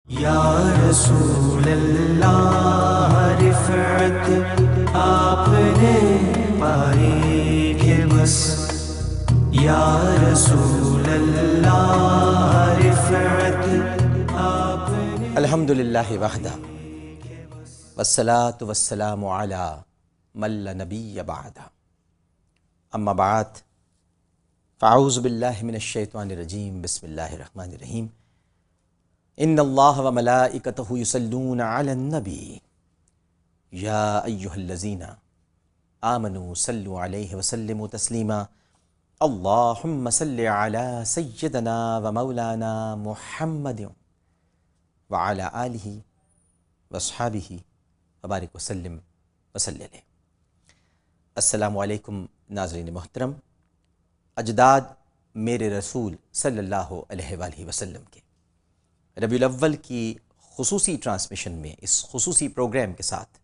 یا رسول اللہ رفعت آپ نے پائی کہ بس، یا رسول اللہ رفعت آپ نے۔ الحمدللہ وحدہ والصلاة والسلام علی من لا نبی بعدہ، اما بعد فاعوذ باللہ من الشیطان الرجیم، بسم اللہ الرحمن الرحیم۔ ان اللہ وملائکتہ یصلون علی النبی یا ایہا الذین آمنوا صلوا علیہ وسلموا تسلیما، اللہم صل علی سیدنا ومولانا محمد وعلی آلہ واصحابہ وبارک وسلم وصلی علیہ۔ السلام علیکم ناظرین محترم، اجداد میرے رسول صلی اللہ علیہ وآلہ وسلم کے ربیع الاول کی خصوصی ٹرانسمیشن میں اس خصوصی پروگرام کے ساتھ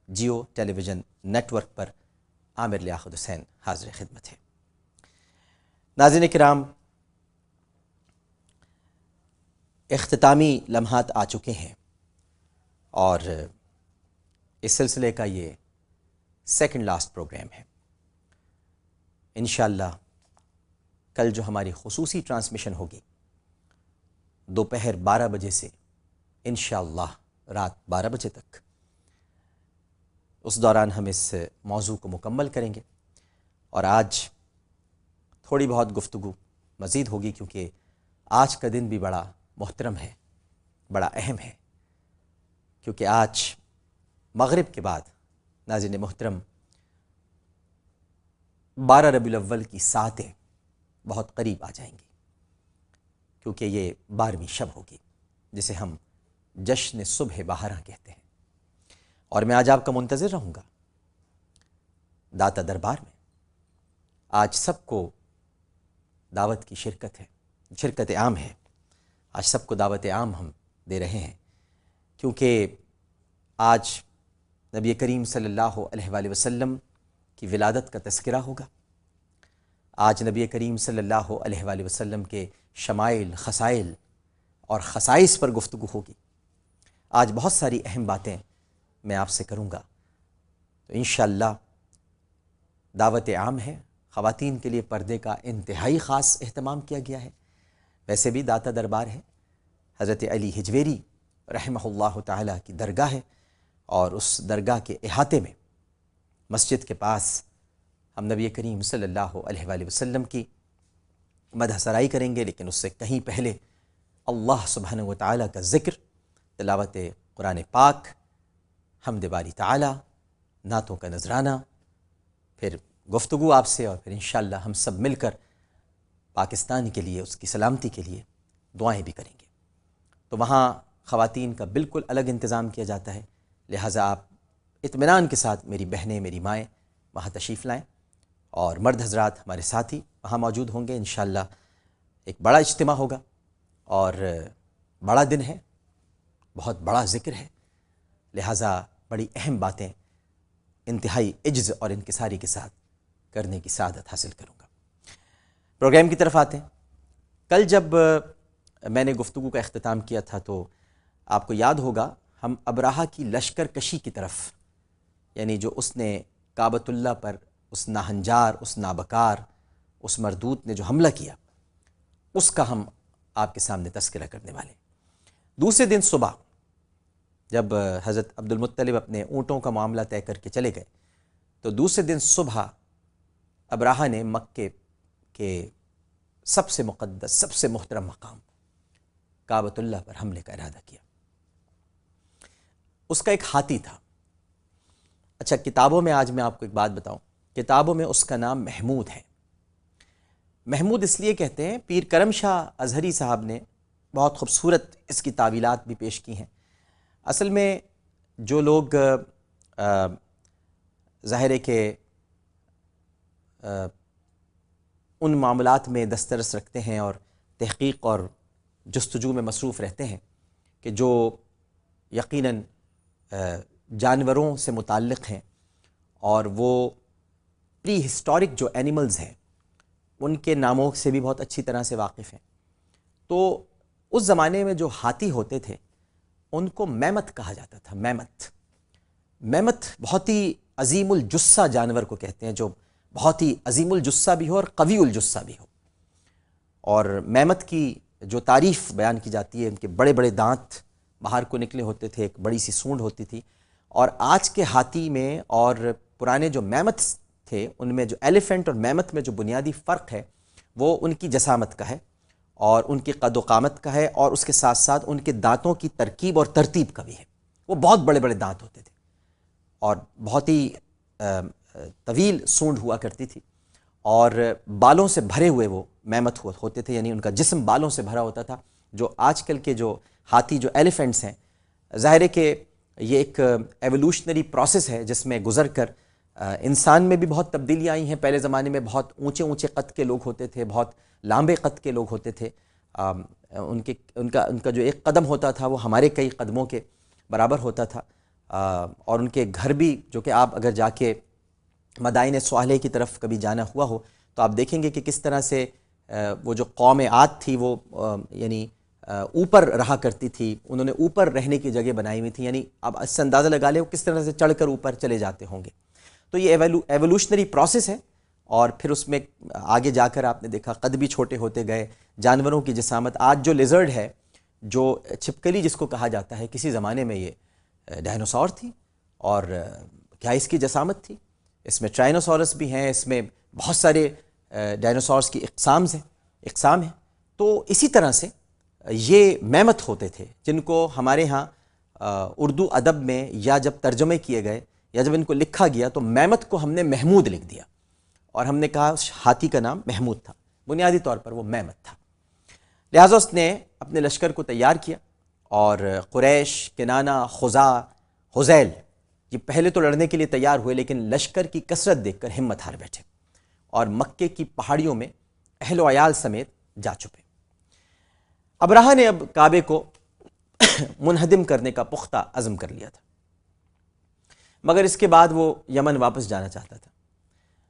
جیو ٹیلی ویژن نیٹ ورک پر عامر لیاقت حسین حاضر خدمت ہے۔ ناظرین کرام، اختتامی لمحات آ چکے ہیں اور اس سلسلے کا یہ سیکنڈ لاسٹ پروگرام ہے۔ انشاءاللہ کل جو ہماری خصوصی ٹرانسمیشن ہوگی دوپہر 12 بجے سے انشاءاللہ رات 12 بجے تک، اس دوران ہم اس موضوع کو مکمل کریں گے، اور آج تھوڑی بہت گفتگو مزید ہوگی کیونکہ آج کا دن بھی بڑا محترم ہے، بڑا اہم ہے، کیونکہ آج مغرب کے بعد ناظرین محترم 12 ربیع الاول کی ساعتیں بہت قریب آ جائیں گی، کیونکہ یہ 12ویں شب ہوگی جسے ہم جشن صبح بہاراں کہتے ہیں، اور میں آج آپ کا منتظر رہوں گا داتا دربار میں۔ آج سب کو دعوت کی شرکت عام ہے، آج سب کو دعوت عام ہم دے رہے ہیں، کیونکہ آج نبی کریم صلی اللہ علیہ وآلہ وسلم کی ولادت کا تذکرہ ہوگا۔ آج نبی کریم صلی اللہ علیہ وآلہ وسلم کے شمائل، خصائل اور خصائص پر گفتگو ہوگی۔ آج بہت ساری اہم باتیں میں آپ سے کروں گا، تو انشاءاللہ دعوت عام ہے۔ خواتین کے لیے پردے کا انتہائی خاص اہتمام کیا گیا ہے۔ ویسے بھی داتا دربار ہے، حضرت علی ہجویری رحمہ اللہ تعالی کی درگاہ ہے، اور اس درگاہ کے احاطے میں مسجد کے پاس ہم نبی کریم صلی اللہ علیہ وآلہ وسلم کی مدح سرائی کریں گے، لیکن اس سے کہیں پہلے اللہ سبحانہ و تعالی کا ذکر، تلاوت قرآن پاک، حمد باری تعالی، نعتوں کا نذرانہ، پھر گفتگو آپ سے، اور پھر انشاءاللہ ہم سب مل کر پاکستان کے لیے، اس کی سلامتی کے لیے دعائیں بھی کریں گے۔ تو وہاں خواتین کا بالکل الگ انتظام کیا جاتا ہے، لہٰذا آپ اطمینان کے ساتھ، میری بہنیں، میری مائیں، وہاں تشریف لائیں، اور مرد حضرات ہمارے ساتھی وہاں موجود ہوں گے۔ انشاءاللہ ایک بڑا اجتماع ہوگا، اور بڑا دن ہے، بہت بڑا ذکر ہے، لہٰذا بڑی اہم باتیں انتہائی عجز اور انکساری کے ساتھ کرنے کی سعادت حاصل کروں گا۔ پروگرام کی طرف آتے ہیں۔ کل جب میں نے گفتگو کا اختتام کیا تھا تو آپ کو یاد ہوگا ہم ابراہہ کی لشکر کشی کی طرف، یعنی جو اس نے کعبۃ اللہ پر، اس ناہنجار، اس نابکار، اس مردود نے جو حملہ کیا، اس کا ہم آپ کے سامنے تذکرہ کرنے والے ہیں۔ دوسرے دن صبح جب حضرت عبد المطلب اپنے اونٹوں کا معاملہ طے کر کے چلے گئے، تو دوسرے دن صبح ابراہہ نے مکے کے سب سے مقدس، سب سے محترم مقام کعبۃ اللہ پر حملے کا ارادہ کیا۔ اس کا ایک ہاتھی تھا۔ اچھا، کتابوں میں آج میں آپ کو ایک بات بتاؤں، کتابوں میں اس کا نام محمود ہے۔ محمود اس لیے کہتے ہیں، پیر کرم شاہ ازہری صاحب نے بہت خوبصورت اس کی تعویلات بھی پیش کی ہیں۔ اصل میں جو لوگ ظاہر ہے کہ ان معاملات میں دسترس رکھتے ہیں اور تحقیق اور جستجو میں مصروف رہتے ہیں کہ جو یقیناً جانوروں سے متعلق ہیں، اور وہ پری ہسٹورک جو اینیملز ہیں ان کے ناموں سے بھی بہت اچھی طرح سے واقف ہیں۔ تو اس زمانے میں جو ہاتھی ہوتے تھے ان کو میمت کہا جاتا تھا۔ میمت بہت ہی عظیم الجثہ جانور کو کہتے ہیں، جو بہت ہی عظیم الجثہ بھی ہو اور قوی الجثہ بھی ہو۔ اور میمت کی جو تعریف بیان کی جاتی ہے، ان کے بڑے بڑے دانت باہر کو نکلے ہوتے تھے، ایک بڑی سی سونڈ ہوتی تھی، اور آج کے ہاتھی میں اور پرانے جو میمت تھے ان میں جو ایلیفنٹ اور میمت میں جو بنیادی فرق ہے وہ ان کی جسامت کا ہے اور ان کی قد و قامت کا ہے، اور اس کے ساتھ ساتھ ان کے دانتوں کی ترکیب اور ترتیب کا بھی ہے۔ وہ بہت بڑے بڑے دانت ہوتے تھے اور بہت ہی طویل سونڈ ہوا کرتی تھی، اور بالوں سے بھرے ہوئے وہ میمت ہوتے تھے، یعنی ان کا جسم بالوں سے بھرا ہوتا تھا۔ جو آج کل کے جو ہاتھی جو ایلیفنٹس ہیں، ظاہر ہے کہ یہ ایک ایوولوشنری پروسیس ہے جس میں گزر کر انسان میں بھی بہت تبدیلیاں آئی ہیں۔ پہلے زمانے میں بہت اونچے اونچے قد کے لوگ ہوتے تھے، بہت لمبے قد کے لوگ ہوتے تھے، ان کا جو ایک قدم ہوتا تھا وہ ہمارے کئی قدموں کے برابر ہوتا تھا، اور ان کے گھر بھی، جو کہ آپ اگر جا کے مدائن صالح کی طرف کبھی جانا ہوا ہو تو آپ دیکھیں گے کہ کس طرح سے وہ جو قوم عاد تھی وہ یعنی اوپر رہا کرتی تھی، انہوں نے اوپر رہنے کی جگہ بنائی ہوئی تھی، یعنی آپ اس سے اندازہ لگا لیں وہ کس طرح سے چڑھ کر اوپر چلے جاتے ہوں گے۔ تو یہ ایوولوشنری پروسیس ہے، اور پھر اس میں آگے جا کر آپ نے دیکھا قد بھی چھوٹے ہوتے گئے، جانوروں کی جسامت۔ آج جو لیزرڈ ہے، جو چھپکلی جس کو کہا جاتا ہے، کسی زمانے میں یہ ڈائنوسور تھی، اور کیا اس کی جسامت تھی۔ اس میں ٹرائنوسورس بھی ہیں، اس میں بہت سارے ڈائنوسورس کی اقسام ہیں۔ تو اسی طرح سے یہ میمت ہوتے تھے، جن کو ہمارے ہاں اردو ادب میں یا جب ترجمے کیے گئے یا جب ان کو لکھا گیا تو میمت کو ہم نے محمود لکھ دیا، اور ہم نے کہا ہاتھی کا نام محمود تھا، بنیادی طور پر وہ میمت تھا۔ لہٰذا اس نے اپنے لشکر کو تیار کیا، اور قریش، کنانہ، خزاع، حذیل یہ پہلے تو لڑنے کے لیے تیار ہوئے، لیکن لشکر کی کثرت دیکھ کر ہمت ہار بیٹھے اور مکے کی پہاڑیوں میں اہل و عیال سمیت جا چھپے۔ ابرہہ نے اب کعبے کو منہدم کرنے کا پختہ عزم کر لیا تھا، مگر اس کے بعد وہ یمن واپس جانا چاہتا تھا۔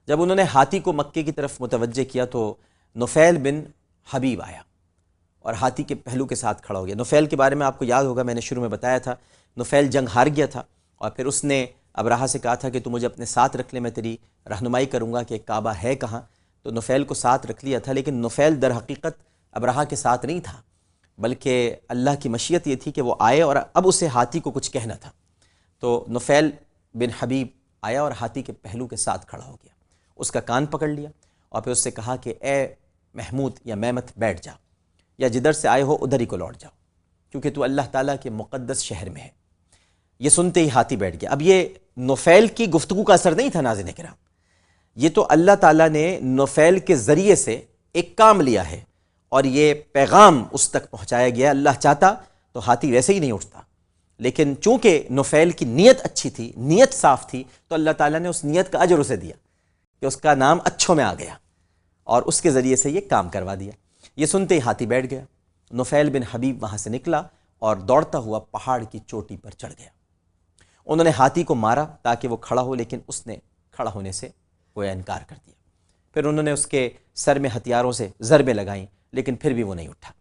جب انہوں نے ہاتھی کو مکے کی طرف متوجہ کیا تو نفیل بن حبیب آیا اور ہاتھی کے پہلو کے ساتھ کھڑا ہو گیا۔ نفیل کے بارے میں آپ کو یاد ہوگا، میں نے شروع میں بتایا تھا، نفیل جنگ ہار گیا تھا، اور پھر اس نے ابرہہ سے کہا تھا کہ تو مجھے اپنے ساتھ رکھ لے، میں تیری رہنمائی کروں گا کہ کعبہ ہے کہاں۔ تو نفیل کو ساتھ رکھ لیا تھا، لیکن نفیل در حقیقت ابرہہ کے ساتھ نہیں تھا، بلکہ اللہ کی مشیت یہ تھی کہ وہ آئے اور اب اسے ہاتھی کو کچھ کہنا تھا۔ تو نفیل بن حبیب آیا اور ہاتھی کے پہلو کے ساتھ کھڑا ہو گیا، اس کا کان پکڑ لیا اور پھر اس سے کہا کہ اے محمود یا میمت بیٹھ جا، یا جدھر سے آئے ہو ادھر ہی کو لوٹ جاؤ، کیونکہ تو اللہ تعالیٰ کے مقدس شہر میں ہے۔ یہ سنتے ہی ہاتھی بیٹھ گیا۔ اب یہ نفیل کی گفتگو کا اثر نہیں تھا ناظرین کرام، یہ تو اللہ تعالیٰ نے نفیل کے ذریعے سے ایک کام لیا ہے اور یہ پیغام اس تک پہنچایا گیا۔ اللہ چاہتا تو ہاتھی ویسے ہی نہیں اٹھتا، لیکن چونکہ نفیل کی نیت اچھی تھی، نیت صاف تھی، تو اللہ تعالیٰ نے اس نیت کا اجر اسے دیا کہ اس کا نام اچھوں میں آ گیا اور اس کے ذریعے سے یہ کام کروا دیا۔ یہ سنتے ہی ہاتھی بیٹھ گیا۔ نفیل بن حبیب وہاں سے نکلا اور دوڑتا ہوا پہاڑ کی چوٹی پر چڑھ گیا۔ انہوں نے ہاتھی کو مارا تاکہ وہ کھڑا ہو، لیکن اس نے کھڑا ہونے سے گویا انکار کر دیا۔ پھر انہوں نے اس کے سر میں ہتھیاروں سے ضربیں لگائیں، لیکن پھر بھی وہ نہیں اٹھا۔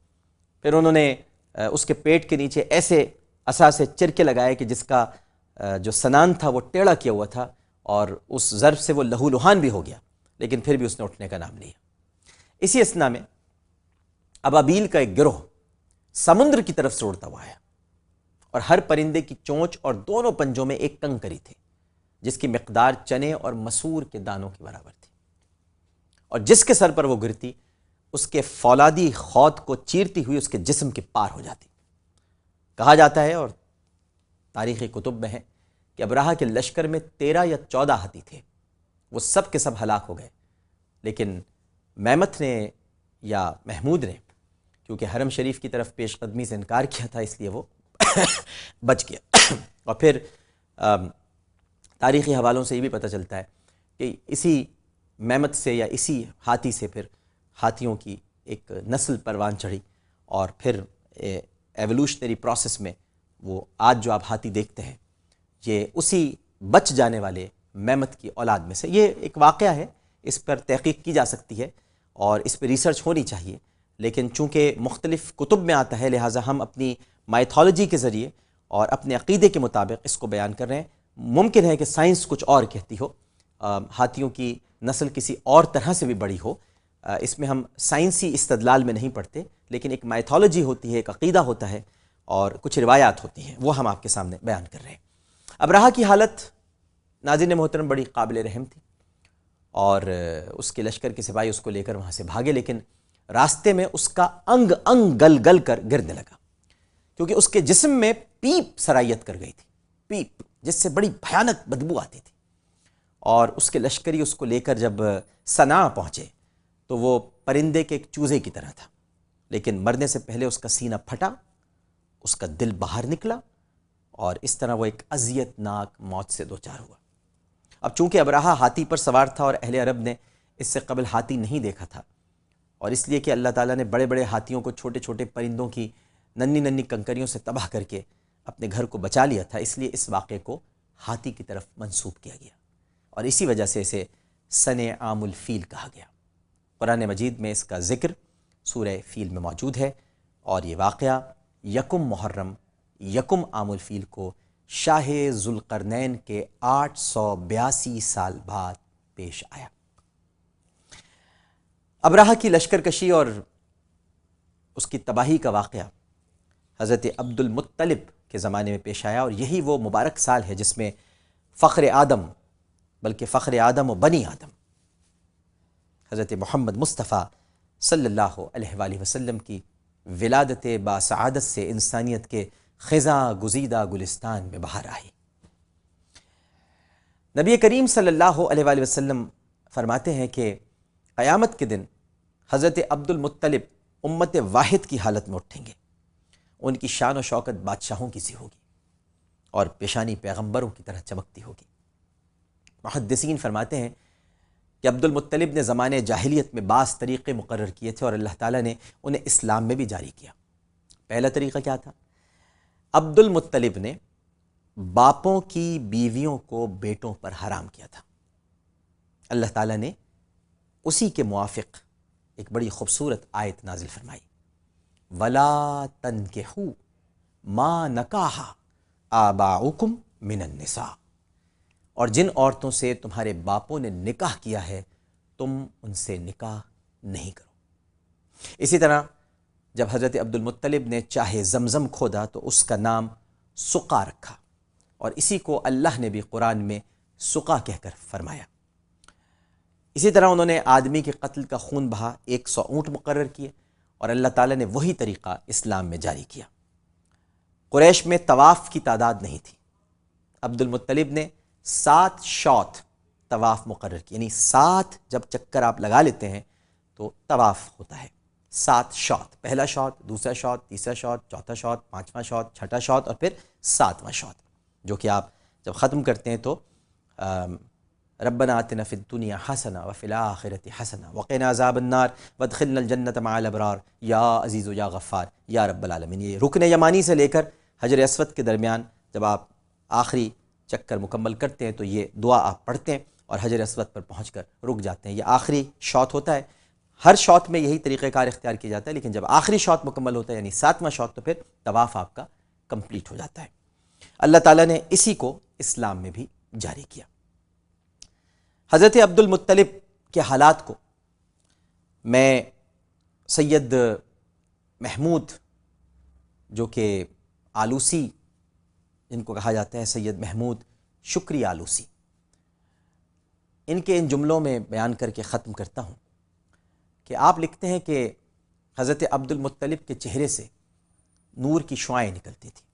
پھر انہوں نے اس کے پیٹ کے نیچے ایسے عصا سے چرکے لگائے کہ جس کا جو سنان تھا وہ ٹیڑھا کیا ہوا تھا، اور اس ضرب سے وہ لہو لہان بھی ہو گیا، لیکن پھر بھی اس نے اٹھنے کا نام لیا۔ اسی اثنا میں ابابیل کا ایک گروہ سمندر کی طرف سے اڑتا ہوا آیا، اور ہر پرندے کی چونچ اور دونوں پنجوں میں ایک کنکری تھی جس کی مقدار چنے اور مسور کے دانوں کے برابر تھی، اور جس کے سر پر وہ گرتی اس کے فولادی خود کو چیرتی ہوئی اس کے جسم کے پار ہو جاتی۔ کہا جاتا ہے اور تاریخی کتب میں ہے کہ ابرہہ کے لشکر میں 13 یا 14 ہاتھی تھے، وہ سب کے سب ہلاک ہو گئے، لیکن میمت نے یا محمود نے کیونکہ حرم شریف کی طرف پیش قدمی سے انکار کیا تھا، اس لیے وہ بچ گیا۔ اور پھر تاریخی حوالوں سے یہ بھی پتہ چلتا ہے کہ اسی میمت سے یا اسی ہاتھی سے پھر ہاتھیوں کی ایک نسل پروان چڑھی، اور پھر ایوولوشنری پروسیس میں وہ آج جو آپ ہاتھی دیکھتے ہیں یہ اسی بچ جانے والے میمت کی اولاد میں سے۔ یہ ایک واقعہ ہے، اس پر تحقیق کی جا سکتی ہے اور اس پہ ریسرچ ہونی چاہیے، لیکن چونکہ مختلف کتب میں آتا ہے لہٰذا ہم اپنی مائتھولوجی کے ذریعے اور اپنے عقیدے کے مطابق اس کو بیان کر رہے ہیں۔ ممکن ہے کہ سائنس کچھ اور کہتی ہو، ہاتھیوں کی نسل کسی اور طرح سے بھی بڑی ہو، اس میں ہم سائنسی استدلال میں نہیں پڑھتے، لیکن ایک مائتھولوجی ہوتی ہے، ایک عقیدہ ہوتا ہے اور کچھ روایات ہوتی ہیں، وہ ہم آپ کے سامنے بیان کر رہے ہیں۔ ابرہہ کی حالت ناظرین محترم بڑی قابل رحم تھی، اور اس کے لشکر کے سپاہی اس کو لے کر وہاں سے بھاگے، لیکن راستے میں اس کا انگ انگ گل گل کر گرنے لگا، کیونکہ اس کے جسم میں پیپ سرایت کر گئی تھی، پیپ جس سے بڑی بھیانک بدبو آتی تھی، اور اس کے لشکری اس کو لے کر جب صنعاء پہنچے تو وہ پرندے کے ایک چوزے کی طرح تھا، لیکن مرنے سے پہلے اس کا سینہ پھٹا، اس کا دل باہر نکلا، اور اس طرح وہ ایک اذیت ناک موت سے دوچار ہوا۔ اب چونکہ ابرہہ ہاتھی پر سوار تھا اور اہل عرب نے اس سے قبل ہاتھی نہیں دیکھا تھا، اور اس لیے کہ اللہ تعالیٰ نے بڑے بڑے ہاتھیوں کو چھوٹے چھوٹے پرندوں کی ننھی ننھی کنکریوں سے تباہ کر کے اپنے گھر کو بچا لیا تھا، اس لیے اس واقعے کو ہاتھی کی طرف منسوب کیا گیا، اور اسی وجہ سے اسے سنِ عام الفیل کہا گیا۔ قرآن مجید میں اس کا ذکر سورہ فیل میں موجود ہے، اور یہ واقعہ یکم محرم یکم عام الفیل کو شاہ ذوالقرنین کے 882 سال بعد پیش آیا۔ ابرہہ کی لشکر کشی اور اس کی تباہی کا واقعہ حضرت عبد المطلب کے زمانے میں پیش آیا، اور یہی وہ مبارک سال ہے جس میں فخر آدم، بلکہ فخر آدم و بنی آدم، حضرت محمد مصطفیٰ صلی اللہ علیہ وآلہ وسلم کی ولادت باسعادت سے انسانیت کے خزاں گزیدہ گلستان میں بہار آئی۔ نبی کریم صلی اللہ علیہ وآلہ وسلم فرماتے ہیں کہ قیامت کے دن حضرت عبد المطلب امت واحد کی حالت میں اٹھیں گے، ان کی شان و شوکت بادشاہوں کی سی ہوگی، اور پیشانی پیغمبروں کی طرح چمکتی ہوگی۔ محدثین فرماتے ہیں کہ عبد المطلب نے زمانے جاہلیت میں بعض طریقے مقرر کیے تھے، اور اللہ تعالیٰ نے انہیں اسلام میں بھی جاری کیا۔ پہلا طریقہ کیا تھا؟ عبد المطلب نے باپوں کی بیویوں کو بیٹوں پر حرام کیا تھا۔ اللہ تعالیٰ نے اسی کے موافق ایک بڑی خوبصورت آیت نازل فرمائی، وَلَا تَنْكِحُوا مَا نَكَحَ آبَاؤُكُمْ مِنَ النِّسَاءِ، اور جن عورتوں سے تمہارے باپوں نے نکاح کیا ہے تم ان سے نکاح نہیں کرو۔ اسی طرح جب حضرت عبد المطلب نے چاہے زمزم کھودا تو اس کا نام سقا رکھا، اور اسی کو اللہ نے بھی قرآن میں سقا کہہ کر فرمایا۔ اسی طرح انہوں نے آدمی کے قتل کا خون بہا 100 اونٹ مقرر کیے، اور اللہ تعالیٰ نے وہی طریقہ اسلام میں جاری کیا۔ قریش میں طواف کی تعداد نہیں تھی، عبد المطلب نے 7 شوط طواف مقرر کی، یعنی 7 جب چکر آپ لگا لیتے ہیں تو طواف ہوتا ہے 7 شوط، پہلا شوط، دوسرا شوط، تیسرا شوط، چوتھا شوط، 5واں شوط، چھٹا شوط، اور پھر 7واں شوط، جو کہ آپ جب ختم کرتے ہیں تو ربنا آتنا فی الدنیا حسنہ وفی الآخرۃ حسنہ وقنا عذاب النار وادخلنا الجنۃ مع الابرار یا عزیز یا غفار یا رب العالمین۔ یہ رکن یمانی سے لے کر حجر اسود کے درمیان جب آپ آخری چکر مکمل کرتے ہیں تو یہ دعا آپ پڑھتے ہیں، اور حجر اسود پر پہنچ کر رک جاتے ہیں۔ یہ آخری شوط ہوتا ہے، ہر شوط میں یہی طریقہ کار اختیار کیا جاتا ہے، لیکن جب آخری شوط مکمل ہوتا ہے یعنی 7واں شوط، تو پھر طواف آپ کا کمپلیٹ ہو جاتا ہے۔ اللہ تعالیٰ نے اسی کو اسلام میں بھی جاری کیا۔ حضرت عبد المطلب کے حالات کو میں سید محمود، جو کہ آلوسی جن کو کہا جاتا ہے، سید محمود شکری آلوسی، ان کے ان جملوں میں بیان کر کے ختم کرتا ہوں کہ آپ لکھتے ہیں کہ حضرت عبد المطلب کے چہرے سے نور کی شعائیں نکلتی تھیں،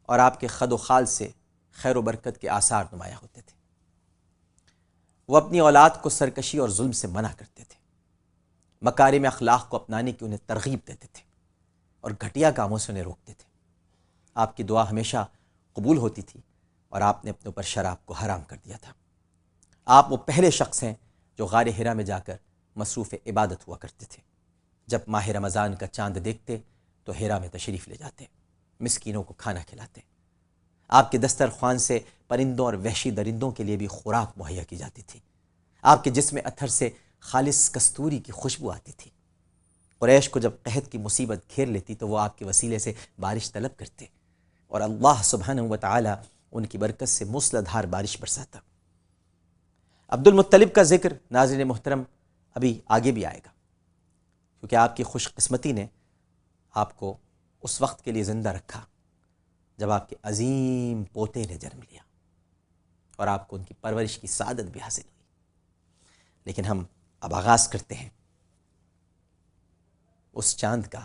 اور آپ کے خد و خال سے خیر و برکت کے آثار نمایاں ہوتے تھے۔ وہ اپنی اولاد کو سرکشی اور ظلم سے منع کرتے تھے، مکارم اخلاق کو اپنانے کی انہیں ترغیب دیتے تھے، اور گھٹیا کاموں سے انہیں روکتے تھے۔ آپ کی دعا ہمیشہ قبول ہوتی تھی، اور آپ نے اپنے اوپر شراب کو حرام کر دیا تھا۔ آپ وہ پہلے شخص ہیں جو غار حرا میں جا کر مصروف عبادت ہوا کرتے تھے۔ جب ماہ رمضان کا چاند دیکھتے تو حرا میں تشریف لے جاتے، مسکینوں کو کھانا کھلاتے۔ آپ کے دسترخوان سے پرندوں اور وحشی درندوں کے لیے بھی خوراک مہیا کی جاتی تھی۔ آپ کے جسم اطہر سے خالص کستوری کی خوشبو آتی تھی۔ قریش کو جب قحط کی مصیبت گھیر لیتی تو وہ آپ کے وسیلے سے بارش طلب کرتے، اور اللہ سبحانہ و تعالی ان کی برکت سے موسلادھار بارش برساتا۔ عبد المطلب کا ذکر ناظرین محترم ابھی آگے بھی آئے گا، کیونکہ آپ کی خوش قسمتی نے آپ کو اس وقت کے لیے زندہ رکھا جب آپ کے عظیم پوتے نے جنم لیا اور آپ کو ان کی پرورش کی سعادت بھی حاصل ہوئی۔ لیکن ہم اب آغاز کرتے ہیں اس چاند کا،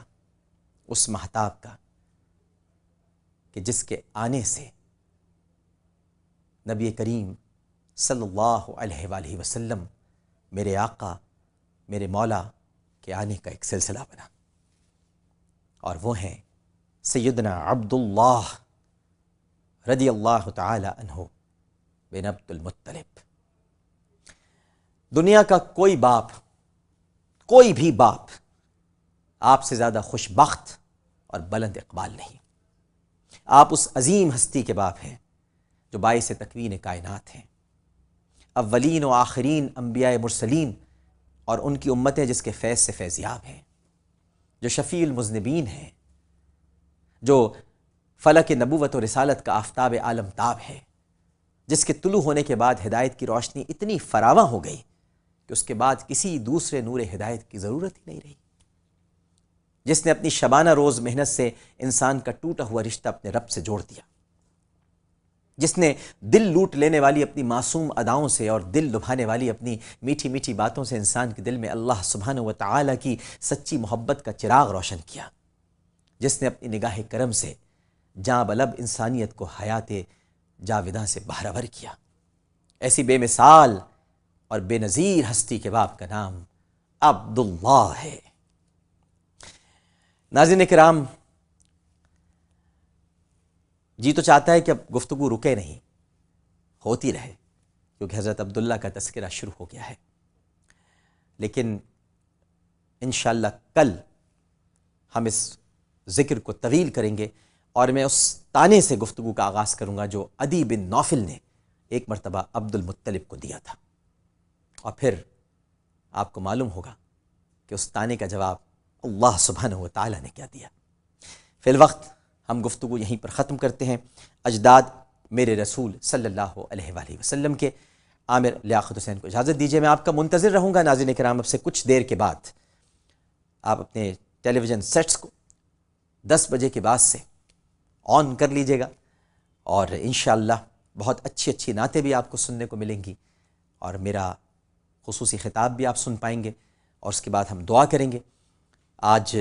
اس مہتاب کا کہ جس کے آنے سے نبی کریم صلی اللہ علیہ وآلہ وسلم میرے آقا، میرے مولا کے آنے کا ایک سلسلہ بنا، اور وہ ہیں سیدنا عبداللہ رضی اللہ تعالی عنہ بن عبد المطلب۔ دنیا کا کوئی باپ، کوئی بھی باپ آپ سے زیادہ خوش بخت اور بلند اقبال نہیں۔ آپ اس عظیم ہستی کے باپ ہیں جو باعث تکوین کائنات ہیں، اولین و آخرین انبیاء مرسلین اور ان کی امتیں جس کے فیض سے فیضیاب ہیں، جو شفیع المذنبین ہیں، جو فلک نبوت و رسالت کا آفتاب عالم تاب ہے، جس کے طلوع ہونے کے بعد ہدایت کی روشنی اتنی فراواں ہو گئی کہ اس کے بعد کسی دوسرے نور ہدایت کی ضرورت ہی نہیں رہی، جس نے اپنی شبانہ روز محنت سے انسان کا ٹوٹا ہوا رشتہ اپنے رب سے جوڑ دیا، جس نے دل لوٹ لینے والی اپنی معصوم اداؤں سے اور دل لبھانے والی اپنی میٹھی میٹھی باتوں سے انسان کے دل میں اللہ سبحانہ و تعالی کی سچی محبت کا چراغ روشن کیا، جس نے اپنی نگاہ کرم سے جاں بلب انسانیت کو حیات جاوداں سے بہرور کیا۔ ایسی بے مثال اور بے نظیر ہستی کے باپ کا نام عبداللہ ہے۔ ناظرین کرام، جی تو چاہتا ہے کہ اب گفتگو رکے نہیں، ہوتی رہے، کیونکہ حضرت عبداللہ کا تذکرہ شروع ہو گیا ہے، لیکن انشاءاللہ کل ہم اس ذکر کو طویل کریں گے، اور میں اس تانے سے گفتگو کا آغاز کروں گا جو عدی بن نوفل نے ایک مرتبہ عبد المطلب کو دیا تھا، اور پھر آپ کو معلوم ہوگا کہ اس تانے کا جواب اللہ سبحانہ و تعالی نے کیا دیا۔ فی الوقت ہم گفتگو یہیں پر ختم کرتے ہیں۔ اجداد میرے رسول صلی اللہ علیہ وآلہ وسلم کے عامر لیاقت حسین کو اجازت دیجیے، میں آپ کا منتظر رہوں گا۔ ناظرین کرام، اب سے کچھ دیر کے بعد آپ اپنے ٹیلی ویژن سیٹس کو 10 بجے کے بعد سے آن کر لیجیے گا، اور انشاءاللہ بہت اچھی اچھی نعتیں بھی آپ کو سننے کو ملیں گی، اور میرا خصوصی خطاب بھی آپ سن پائیں گے، اور اس کے بعد ہم دعا کریں گے۔ آج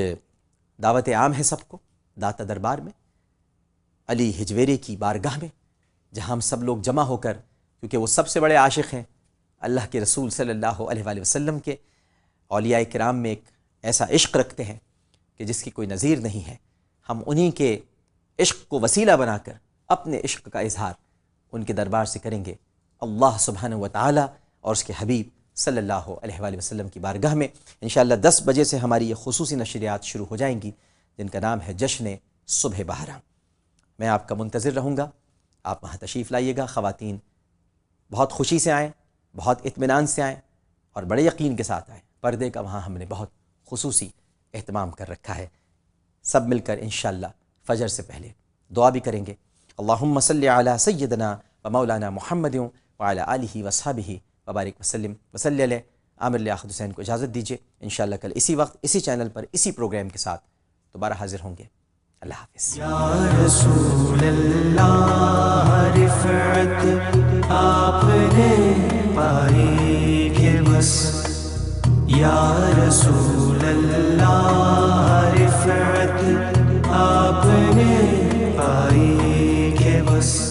دعوت عام ہے سب کو داتا دربار میں، علی ہجویری کی بارگاہ میں، جہاں ہم سب لوگ جمع ہو کر، کیونکہ وہ سب سے بڑے عاشق ہیں اللہ کے رسول صلی اللہ علیہ وآلہ وسلم کے، اولیاء کرام میں ایک ایسا عشق رکھتے ہیں کہ جس کی کوئی نظیر نہیں ہے، ہم انہی کے عشق کو وسیلہ بنا کر اپنے عشق کا اظہار ان کے دربار سے کریں گے، اللہ سبحانہ و تعالی اور اس کے حبیب صلی اللہ علیہ وآلہ وسلم کی بارگاہ میں۔ انشاءاللہ 10 بجے سے ہماری یہ خصوصی نشریات شروع ہو جائیں گی، جن کا نام ہے جشن صبح بہاراں۔ میں آپ کا منتظر رہوں گا، آپ وہاں تشریف لائیے گا۔ خواتین بہت خوشی سے آئیں، بہت اطمینان سے آئیں، اور بڑے یقین کے ساتھ آئیں۔ پردے کا وہاں ہم نے بہت خصوصی اہتمام کر رکھا ہے۔ سب مل کر انشاءاللہ فجر سے پہلے دعا بھی کریں گے۔ اللہم صلی علی سیدنا و مولانا محمد وعلی آلہ وصحبہ وبارک وسلم وصلی علیہ۔ عامر لیاقت حسین کو اجازت دیجیے، انشاءاللہ کل اسی وقت اسی چینل پر اسی پروگرام کے ساتھ دوبارہ حاضر ہوں گے۔ اللہ حافظ۔ یا رسول اللہ رفعت آپ نے پائی کہ بس، یا رسول اللہ رفعت آپ نے پائی کہ بس۔